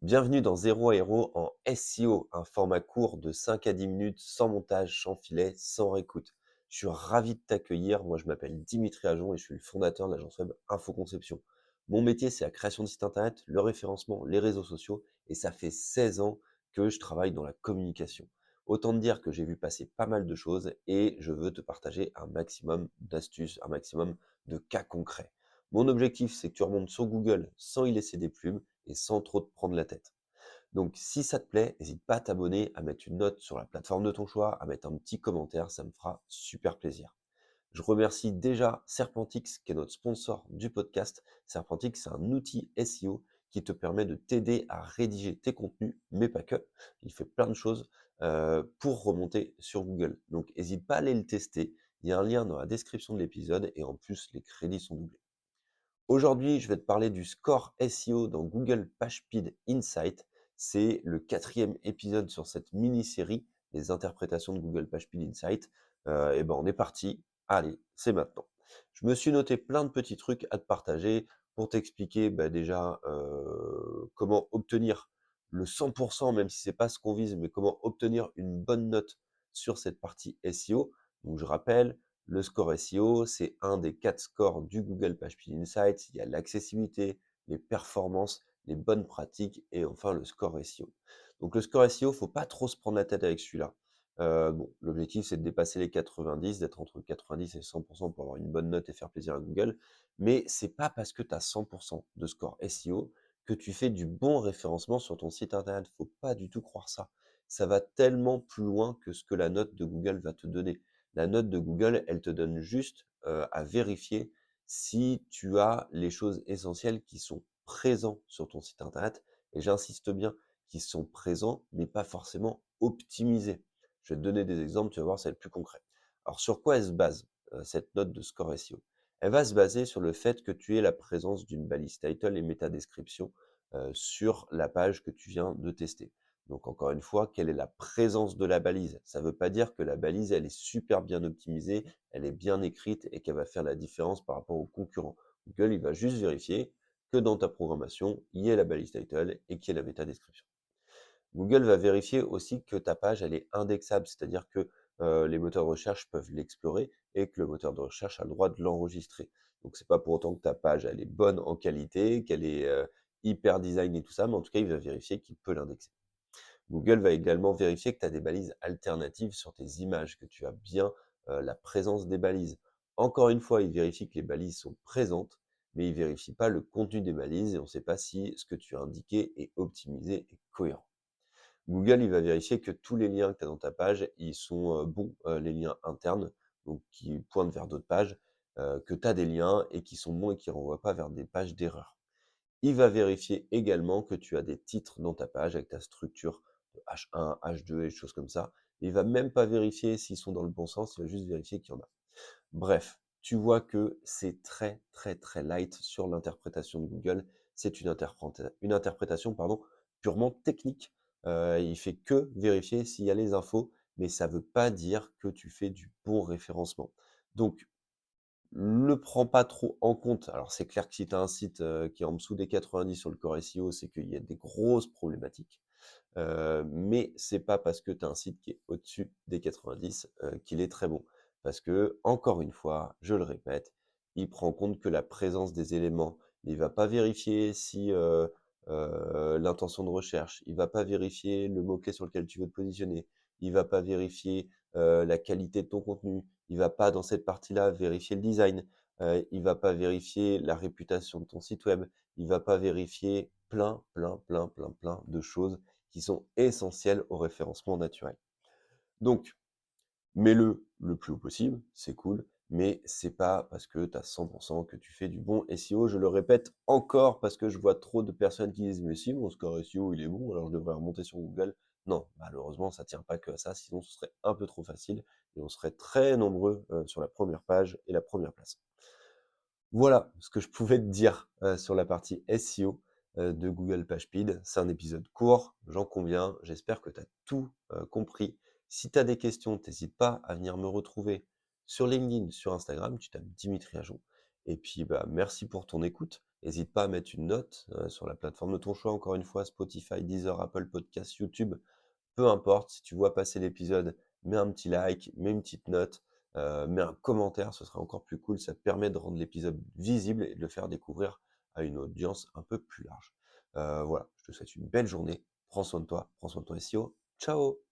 Bienvenue dans Zéro à Héros en SEO, un format court de 5 à 10 minutes, sans montage, sans filet, sans réécoute. Je suis ravi de t'accueillir. Moi, je m'appelle Dimitri Ajon et je suis le fondateur de l'agence web Infoconception. Mon métier, c'est la création de sites internet, le référencement, les réseaux sociaux et ça fait 16 ans que je travaille dans la communication. Autant te dire que j'ai vu passer pas mal de choses et je veux te partager un maximum d'astuces, un maximum de cas concrets. Mon objectif, c'est que tu remontes sur Google sans y laisser des plumes et sans trop te prendre la tête. Donc si ça te plaît, n'hésite pas à t'abonner, à mettre une note sur la plateforme de ton choix, à mettre un petit commentaire, ça me fera super plaisir. Je remercie déjà Serpentix, qui est notre sponsor du podcast. Serpentix, c'est un outil SEO qui te permet de t'aider à rédiger tes contenus, mais pas que. Il fait plein de choses pour remonter sur Google. Donc n'hésite pas à aller le tester. Il y a un lien dans la description de l'épisode et en plus, les crédits sont doublés. Aujourd'hui, je vais te parler du score SEO dans Google PageSpeed Insight. C'est le quatrième épisode sur cette mini-série des interprétations de Google PageSpeed Insight. Et ben on est parti. Allez, c'est maintenant. Je me suis noté plein de petits trucs à te partager pour t'expliquer déjà comment obtenir le 100%, même si c'est pas ce qu'on vise, mais comment obtenir une bonne note sur cette partie SEO. Donc je rappelle, le score SEO, c'est un des 4 scores du Google PageSpeed Insights. Il y a l'accessibilité, les performances, les bonnes pratiques et enfin le score SEO. Donc le score SEO, faut pas trop se prendre la tête avec celui-là. Bon, l'objectif, c'est de dépasser les 90, d'être entre 90 et 100 pour avoir une bonne note et faire plaisir à Google. Mais c'est pas parce que tu as 100 de score SEO que tu fais du bon référencement sur ton site internet. Faut pas du tout croire ça. Ça va tellement plus loin que ce que la note de Google va te donner. La note de Google, elle te donne juste, à vérifier si tu as les choses essentielles qui sont présents sur ton site internet et j'insiste bien, qui sont présents, mais pas forcément optimisés. Je vais te donner des exemples, tu vas voir, ça va être plus concret. Alors sur quoi elle se base, cette note de score SEO? Elle va se baser sur le fait que tu aies la présence d'une balise title et métadescription, sur la page que tu viens de tester. Donc encore une fois, quelle est la présence de la balise? Ça ne veut pas dire que la balise, elle est super bien optimisée, elle est bien écrite et qu'elle va faire la différence par rapport aux concurrents. Google, il va juste vérifier que dans ta programmation, il y ait la balise title et qu'il y ait la méta description. Google va vérifier aussi que ta page, elle est indexable, c'est-à-dire que les moteurs de recherche peuvent l'explorer et que le moteur de recherche a le droit de l'enregistrer. Donc c'est pas pour autant que ta page, elle est bonne en qualité, qu'elle est hyper design et tout ça, mais en tout cas, il va vérifier qu'il peut l'indexer. Google va également vérifier que tu as des balises alternatives sur tes images, que tu as bien la présence des balises. Encore une fois, il vérifie que les balises sont présentes, mais il vérifie pas le contenu des balises et on ne sait pas si ce que tu as indiqué est optimisé et cohérent. Google, il va vérifier que tous les liens que tu as dans ta page, ils sont bons, les liens internes, donc qui pointent vers d'autres pages, que tu as des liens et qui sont bons et qui renvoient pas vers des pages d'erreur. Il va vérifier également que tu as des titres dans ta page avec ta structure de H1, H2 et des choses comme ça. Il va même pas vérifier s'ils sont dans le bon sens, il va juste vérifier qu'il y en a. Bref, tu vois que c'est très, très, très light sur l'interprétation de Google. C'est une interprétation, pardon, purement technique. Il fait que vérifier s'il y a les infos, mais ça veut pas dire que tu fais du bon référencement. Donc, le prends pas trop en compte. Alors c'est clair que si tu as un site, qui est en dessous des 90 sur le core SEO, c'est qu'il y a des grosses problématiques. Mais c'est pas parce que tu as un site qui est au-dessus des 90, qu'il est très bon. Parce que encore une fois, je le répète, il prend en compte que la présence des éléments. Il va pas vérifier si, l'intention de recherche, il va pas vérifier le mot-clé sur lequel tu veux te positionner, il va pas vérifier, la qualité de ton contenu, il va pas dans cette partie-là vérifier le design, il va pas vérifier la réputation de ton site web, il va pas vérifier plein, plein, plein, plein, plein de choses qui sont essentielles au référencement naturel. Donc, mets-le le plus haut possible, c'est cool, mais c'est pas parce que tu as 100 que tu fais du bon SEO. Je le répète encore parce que je vois trop de personnes qui disent: «Mais si, mon score SEO, il est bon, alors je devrais remonter sur Google». Non, malheureusement, ça tient pas que à ça, sinon ce serait un peu trop facile et on serait très nombreux, sur la première page et la première place. Voilà ce que je pouvais te dire, sur la partie SEO, de Google PageSpeed. C'est un épisode court, j'en conviens. J'espère que tu as tout, compris. Si tu as des questions, tu pas à venir me retrouver sur LinkedIn, sur Instagram, tu tapes Dimitri Ajon et puis, bah, merci pour ton écoute Hésite pas à mettre une note, sur la plateforme de ton choix, encore une fois, Spotify, Deezer, Apple Podcasts, YouTube, peu importe. Si tu vois passer l'épisode, mets un petit like, mets une petite note, mets un commentaire, ce sera encore plus cool. Ça te permet de rendre l'épisode visible et de le faire découvrir à une audience un peu plus large. Voilà, je te souhaite une belle journée. Prends soin de toi SEO. Ciao!